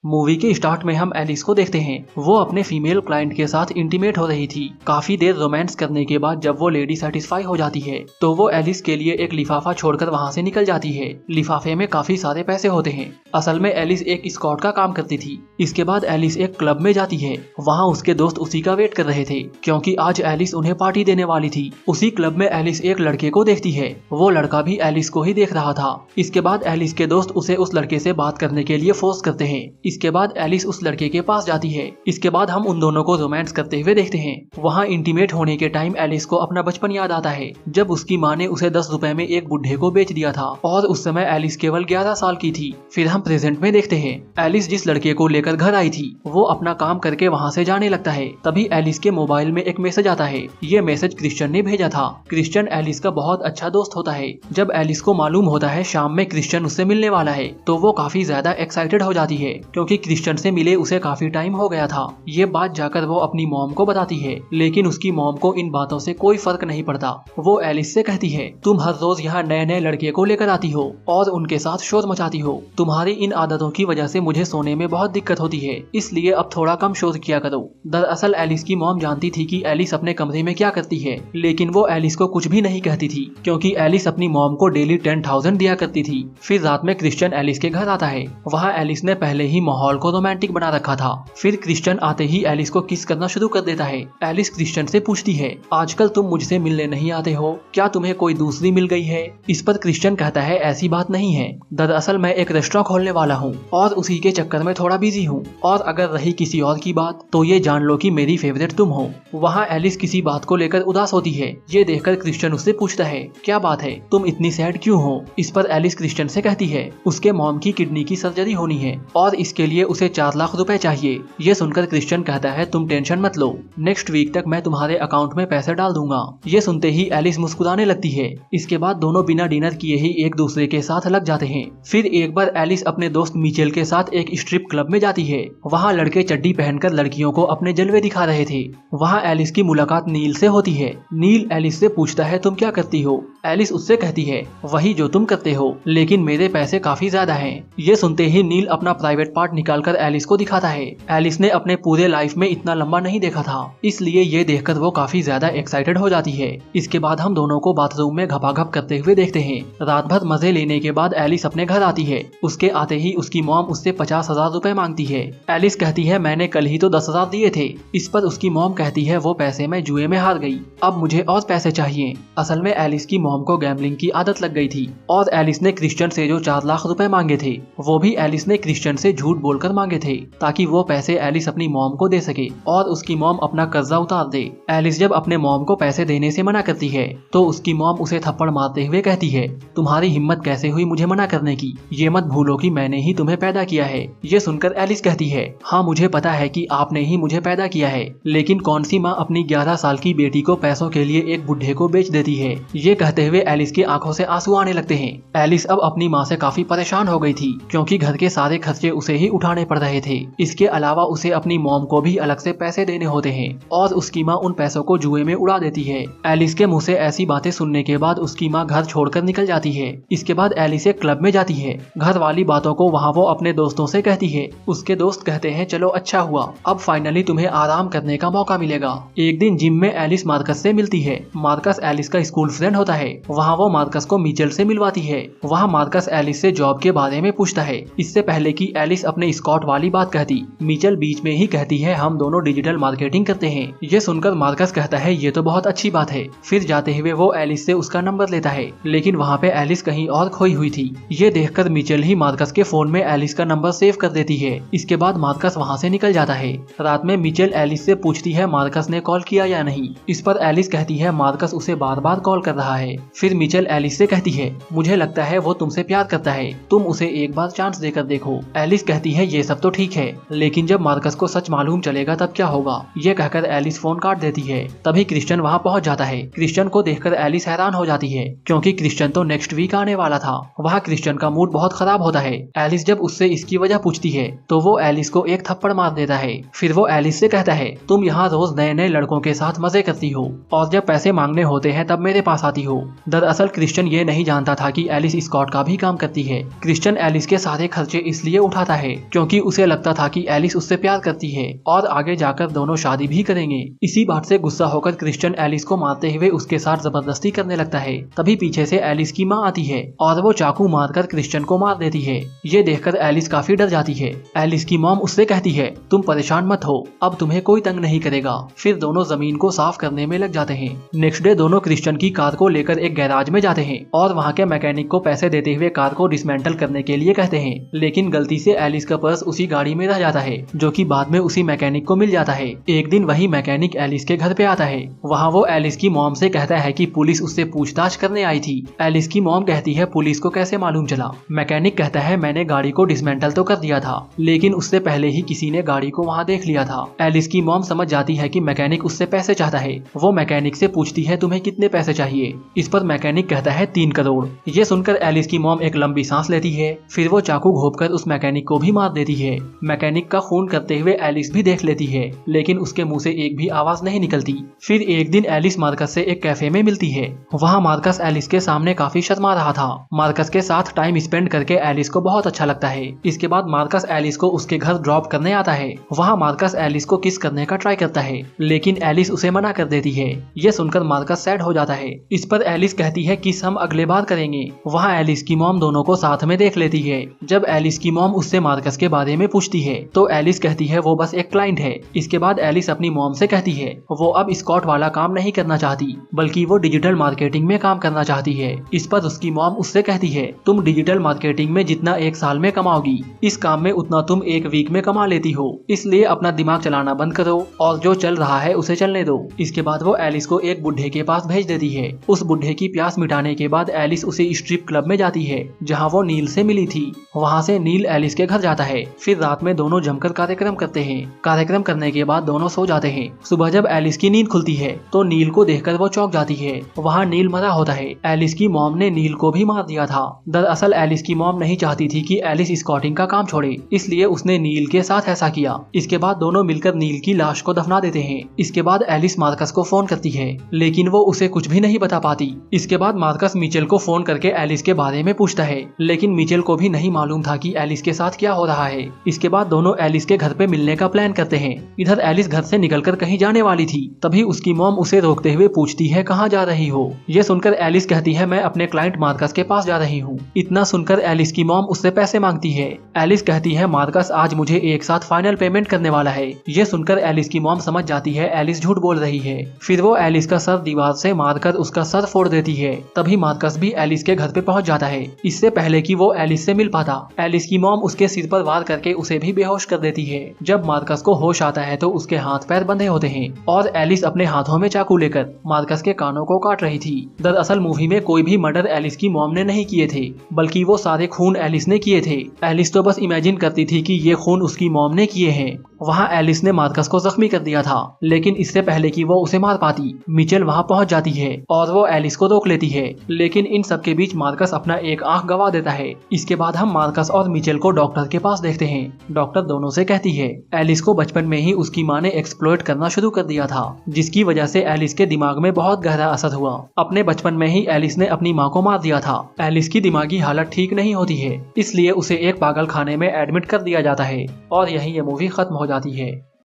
Movie के start में हम एलिस को देखते हैं। वो अपने फीमेल क्लाइंट के साथ इंटीमेट हो रही थी। काफी देर रोमांस करने के बाद जब वो लेडी सेटिस्फाई हो जाती है तो वो एलिस के लिए एक लिफाफा छोड़कर वहाँ से निकल जाती है। लिफाफे में काफी सारे पैसे होते हैं। असल में एलिस एक स्कॉट का काम करती थी। इसके बाद एलिस एक क्लब में जाती है। वहाँ उसके दोस्त उसी का वेट कर रहे थे क्योंकि आज एलिस उन्हें पार्टी देने वाली थी। उसी क्लब में एलिस एक लड़के को देखती है। वो लड़का भी एलिस को ही देख रहा था। इसके बाद एलिस के दोस्त उसे उस लड़के से बात करने के लिए फोर्स करते हैं। इसके बाद एलिस उस लड़के के पास जाती है। इसके बाद हम उन दोनों को रोमांस करते हुए देखते हैं। वहाँ इंटीमेट होने के टाइम एलिस को अपना बचपन याद आता है जब उसकी माँ ने उसे 10 रुपए में एक बुढ़े को बेच दिया था और उस समय एलिस केवल 11 साल की थी। फिर हम प्रेजेंट में देखते हैं एलिस जिस लड़के को लेकर घर आई थी वो अपना काम करके वहाँ से जाने लगता है। तभी एलिस के मोबाइल में एक मैसेज आता है। ये मैसेज क्रिश्चियन ने भेजा था। क्रिश्चियन एलिस का बहुत अच्छा दोस्त होता है। जब एलिस को मालूम होता है शाम में क्रिश्चियन उससे मिलने वाला है तो वो काफी ज्यादा एक्साइटेड हो जाती है क्योंकि क्रिश्चियन से मिले उसे काफी टाइम हो गया था। ये बात जाकर वो अपनी मॉम को बताती है लेकिन उसकी मॉम को इन बातों से कोई फर्क नहीं पड़ता। वो एलिस से कहती है तुम हर रोज यहाँ नए नए लड़के को लेकर आती हो और उनके साथ शोर मचाती हो। तुम्हारी इन आदतों की वजह से मुझे सोने में बहुत दिक्कत होती है, इसलिए अब थोड़ा कम शोर किया करो। दरअसल एलिस की मॉम जानती थी कि एलिस अपने कमरे में क्या करती है लेकिन वो एलिस को कुछ भी नहीं कहती थी क्योंकि एलिस अपनी मॉम को डेली 10,000 दिया करती थी। फिर रात में क्रिश्चियन एलिस के घर आता है। वहाँ एलिस ने पहले ही माहौल को रोमांटिक बना रखा था। फिर क्रिश्चियन आते ही एलिस को किस करना शुरू कर देता है। एलिस क्रिश्चियन से पूछती है आजकल तुम मुझसे मिलने नहीं आते हो, क्या तुम्हें कोई दूसरी मिल गई है? इस पर क्रिश्चियन कहता है ऐसी बात नहीं है, दरअसल मैं एक रेस्टोरेंट खोलने वाला हूँ और उसी के चक्कर में थोड़ा बिजी हूँ और अगर रही किसी और की बात तो ये जान लो कि मेरी फेवरेट तुम हो। वहाँ एलिस किसी बात को लेकर उदास होती है। ये देखकर क्रिश्चियन उससे पूछता है क्या बात है, तुम इतनी सैड क्यों हो? इस पर एलिस क्रिश्चियन से कहती है उसके मॉम की किडनी की सर्जरी होनी है और इसके लिए उसे 4 लाख रुपए चाहिए। ये सुनकर क्रिश्चियन कहता है तुम टेंशन मत लो, नेक्स्ट वीक तक मैं तुम्हारे अकाउंट में पैसे डाल दूंगा। ये सुनते ही एलिस मुस्कुराने लगती है। इसके बाद दोनों बिना डिनर किए ही एक दूसरे के साथ लग जाते हैं। फिर एक बार एलिस अपने दोस्त मिचेल के साथ एक स्ट्रिप क्लब में जाती है। वहाँ लड़के चड्डी पहनकर लड़कियों को अपने जलवे दिखा रहे थे। वहाँ एलिस की मुलाकात नील से होती है। नील एलिस से पूछता है तुम क्या करती हो? एलिस उससे कहती है वही जो तुम करते हो, लेकिन मेरे पैसे काफी ज्यादा हैं। ये सुनते ही नील अपना प्राइवेट पार्ट निकालकर एलिस को दिखाता है। एलिस ने अपने पूरे लाइफ में इतना लंबा नहीं देखा था, इसलिए ये देखकर वो काफी ज्यादा एक्साइटेड हो जाती है। इसके बाद हम दोनों को बाथरूम में घपाघप करते हुए देखते हैं। रात भर मजे लेने के बाद एलिस अपने घर आती है। उसके आते ही उसकी मॉम उससे 50,000 रुपए मांगती है। एलिस कहती है मैंने कल ही तो 10,000 दिए थे। इस पर उसकी मॉम कहती है वो पैसे मैं जुए में हार गई, अब मुझे और पैसे चाहिए। असल में एलिस की मॉम को गैम्बलिंग की आदत लग गई थी और एलिस ने क्रिश्चियन से जो 4 लाख रुपए मांगे थे वो भी एलिस ने क्रिश्चियन से झूठ बोलकर मांगे थे ताकि वो पैसे एलिस अपनी मॉम को दे सके और उसकी मॉम अपना कर्जा उतार दे। एलिस जब अपने मॉम को पैसे देने से मना करती है तो उसकी मॉम उसे थप्पड़ मारते हुए कहती है तुम्हारी हिम्मत कैसे हुई मुझे मना करने की, ये मत भूलो कि मैंने ही तुम्हें पैदा किया है। ये सुनकर एलिस कहती है हाँ मुझे पता है कि आपने ही मुझे पैदा किया है, लेकिन कौन सी माँ अपनी 11 साल की बेटी को पैसों के लिए एक बुढ़े को बेच देती है। ये कहते हुए एलिस की आंखों से आंसू आने लगते हैं। एलिस अब अपनी माँ से काफी परेशान हो गई थी क्योंकि घर के सारे खर्चे उसे ही उठाने पड़ रहे थे। इसके अलावा उसे अपनी मॉम को भी अलग से पैसे देने होते हैं और उसकी माँ उन पैसों को जुए में उड़ा देती है। एलिस के मुंह से ऐसी बातें सुनने के बाद उसकी माँ घर छोड़कर निकल जाती है। इसके बाद एलिस एक क्लब में जाती है। घर वाली बातों को वहाँ वो अपने दोस्तों से कहती है। उसके दोस्त कहते हैं चलो अच्छा हुआ, अब फाइनली तुम्हें आराम करने का मौका मिलेगा। एक दिन जिम में एलिस मार्कस से मिलती है। मार्कस एलिस का स्कूल फ्रेंड होता है। वहाँ वो मार्कस को मिचेल से मिलवाती है। वहाँ मार्कस एलिस से जॉब के बारे में पूछता है। इससे पहले कि एलिस अपने स्कॉट वाली बात कहती, मिचेल बीच में ही कहती है हम दोनों डिजिटल मार्केटिंग करते हैं। ये सुनकर मार्कस कहता है ये तो बहुत अच्छी बात है। फिर जाते हुए वो एलिस से उसका नंबर लेता है, लेकिन वहाँ पे एलिस कहीं और खोई हुई थी। ये देखकर मिचेल ही मार्कस के फोन में एलिस का नंबर सेव कर देती है। इसके बाद मार्कस वहाँ से निकल जाता है। रात में मिचेल एलिस से पूछती है मार्कस ने कॉल किया या नहीं। इस पर एलिस कहती है मार्कस उसे बार बार कॉल कर रहा है। फिर मिचेल एलिस से कहती है मुझे लगता है वो तुमसे प्यार करता है, तुम उसे एक बार चांस देकर देखो। एलिस कहती है ये सब तो ठीक है, लेकिन जब मार्कस को सच मालूम चलेगा तब क्या होगा। ये कहकर एलिस फोन काट देती है। तभी क्रिश्चियन वहाँ पहुँच जाता है। क्रिश्चियन को देखकर एलिस हैरान हो जाती है क्योंकि क्रिश्चियन तो नेक्स्ट वीक आने वाला था। वहाँ क्रिश्चियन का मूड बहुत खराब होता है। एलिस जब उससे इसकी वजह पूछती है तो वो एलिस को एक थप्पड़ मार देता है। फिर वो एलिस से कहता है तुम यहाँ रोज नए नए लड़कों के साथ मजे करती हो और जब पैसे मांगने होते हैं तब मेरे पास आती हो। दरअसल क्रिश्चियन ये नहीं जानता था कि एलिस स्कॉट का भी काम करती है। क्रिश्चियन एलिस के सारे खर्चे इसलिए उठाता है है क्योंकि उसे लगता था कि एलिस उससे प्यार करती है और आगे जाकर दोनों शादी भी करेंगे। इसी बात से गुस्सा होकर क्रिश्चियन एलिस को मारते हुए उसके साथ जबरदस्ती करने लगता है। तभी पीछे से एलिस की माँ आती है और वो चाकू मारकर क्रिश्चियन को मार देती है। ये देखकर एलिस काफी डर जाती है। एलिस की मॉम उससे कहती है, तुम परेशान मत हो, अब तुम्हें कोई तंग नहीं करेगा। फिर दोनों जमीन को साफ करने में लग जाते हैं। नेक्स्ट डे दोनों क्रिश्चियन की कार को लेकर एक गैराज में जाते हैं और वहाँ के मैकेनिक को पैसे देते हुए कार को डिसमेंटल करने के लिए कहते हैं। लेकिन गलती से एलिस का पर्स उसी गाड़ी में रह जाता है जो कि बाद में उसी मैकेनिक को मिल जाता है। एक दिन वही मैकेनिक एलिस के घर पे आता है। वहाँ वो एलिस की मॉम से कहता है कि पुलिस उससे पूछताछ करने आई थी। एलिस की मॉम कहती है, पुलिस को कैसे मालूम चला? मैकेनिक कहता है, मैंने गाड़ी को डिसमेंटल तो कर दिया था लेकिन उससे पहले ही किसी ने गाड़ी को वहाँ देख लिया था। एलिस की मॉम समझ जाती है कि मैकेनिक उससे पैसे चाहता है। वो मैकेनिक से पूछती है, तुम्हें कितने पैसे चाहिए? इस पर मैकेनिक कहता है 3 करोड़। ये सुनकर एलिस की मॉम एक लंबी सांस लेती है। फिर वो चाकू घोंपकर उस मैकेनिक को भी मार देती है। मैकेनिक का खून करते हुए एलिस भी देख लेती है लेकिन उसके मुंह से एक भी आवाज नहीं निकलती। फिर एक दिन एलिस मार्कस से एक कैफे में मिलती है। वहाँ मार्कस एलिस के सामने काफी शर्मा रहा था। मार्कस के साथ टाइम स्पेंड करके एलिस को बहुत अच्छा लगता है। इसके बाद मार्कस एलिस को उसके घर ड्रॉप करने आता है। वहाँ मार्कस एलिस को किस करने का ट्राई करता है लेकिन एलिस उसे मना कर देती है। ये सुनकर मार्कस सैड हो जाता है। इस पर एलिस कहती है किस हम अगले बार करेंगे। वहाँ एलिस की मॉम दोनों को साथ में देख लेती है। जब एलिस की मॉम उससे मार्कस के बारे में पूछती है तो एलिस कहती है वो बस एक क्लाइंट है। इसके बाद एलिस अपनी मॉम से कहती है वो अब स्कॉट वाला काम नहीं करना चाहती बल्कि वो डिजिटल मार्केटिंग में काम करना चाहती है। इस पर उसकी मॉम उससे कहती है, तुम डिजिटल मार्केटिंग में जितना एक साल में कमाओगी इस काम में उतना तुम एक वीक में कमा लेती हो, इसलिए अपना दिमाग चलाना बंद करो और जो चल रहा है उसे चलने दो। इसके बाद वो एलिस को एक बुढ़े के पास भेज देती है। उस बुढ़े की प्यास मिटाने के बाद एलिस उसे स्ट्रिप क्लब में जाती है जहाँ वो नील से मिली थी। वहाँ से नील एलिस के घर जाता है। फिर रात में दोनों जमकर कार्यक्रम करते हैं। कार्यक्रम करने के बाद दोनों सो जाते हैं। सुबह जब एलिस की नींद खुलती है तो नील को देखकर वो चौंक जाती है। वहाँ नील मरा होता है। एलिस की मॉम ने नील को भी मार दिया था। दरअसल एलिस की मॉम नहीं चाहती थी कि एलिस स्कॉटिंग का काम छोड़े, इसलिए उसने नील के साथ ऐसा किया। इसके बाद दोनों मिलकर नील की लाश को दफना देते हैं। इसके बाद एलिस मार्कस को फोन करती है लेकिन वो उसे कुछ भी नहीं बता पाती। इसके बाद मार्कस मिचेल को फोन करके एलिस के बारे में पूछता है लेकिन मिचेल को भी नहीं मालूम था कि एलिस के साथ क्या हो रहा है। इसके बाद दोनों एलिस के घर पे मिलने का प्लान करते हैं। इधर एलिस घर से निकलकर कहीं जाने वाली थी। तभी उसकी मॉम उसे रोकते हुए पूछती है, कहाँ जा रही हो? ये सुनकर एलिस कहती है, मैं अपने क्लाइंट मार्कस के पास जा रही हूँ। इतना सुनकर एलिस की मॉम उससे पैसे मांगती है। एलिस कहती है, मार्कस आज मुझे एक साथ फाइनल पेमेंट करने वाला है। ये सुनकर एलिस की मॉम समझ जाती है एलिस झूठ बोल रही है। फिर वो एलिस का सर दीवार से मारकर उसका सर फोड़ देती है। तभी मार्कस भी एलिस के घर पे पहुंच जाता है, इससे पहले कि वो एलिस से मिल पाता। एलिस की मॉम उसके सिर पर वार करके उसे भी बेहोश कर देती है। जब मार्कस को होश आता है तो उसके हाथ पैर बंधे होते हैं और एलिस अपने हाथों में चाकू लेकर मार्कस के कानों को काट रही थी। दरअसल मूवी में कोई भी मर्डर एलिस की मॉम ने नहीं किए थे बल्कि वो सारे खून एलिस ने किए थे। एलिस तो बस इमेजिन करती थी कि ये खून उसकी मॉम ने किए हैं। वहाँ एलिस ने मार्कस को जख्मी कर दिया था लेकिन इससे पहले कि वो उसे मार पाती मिचेल वहाँ पहुँच जाती है और वो एलिस को रोक लेती है। लेकिन इन सब के बीच मार्कस अपना एक आंख गवा देता है। इसके बाद हम मार्कस और मिचेल को डॉक्टर के पास देखते हैं। डॉक्टर दोनों से कहती है एलिस को बचपन में ही उसकी माँ ने एक्सप्लॉइट करना शुरू कर दिया था जिसकी वजह से एलिस के दिमाग में बहुत गहरा असर हुआ। अपने बचपन में ही एलिस ने अपनी माँ को मार दिया था। एलिस की दिमागी हालत ठीक नहीं होती है, इसलिए उसे एक पागल खाने में एडमिट कर दिया जाता है और यहीं ये मूवी खत्म हो जाती है।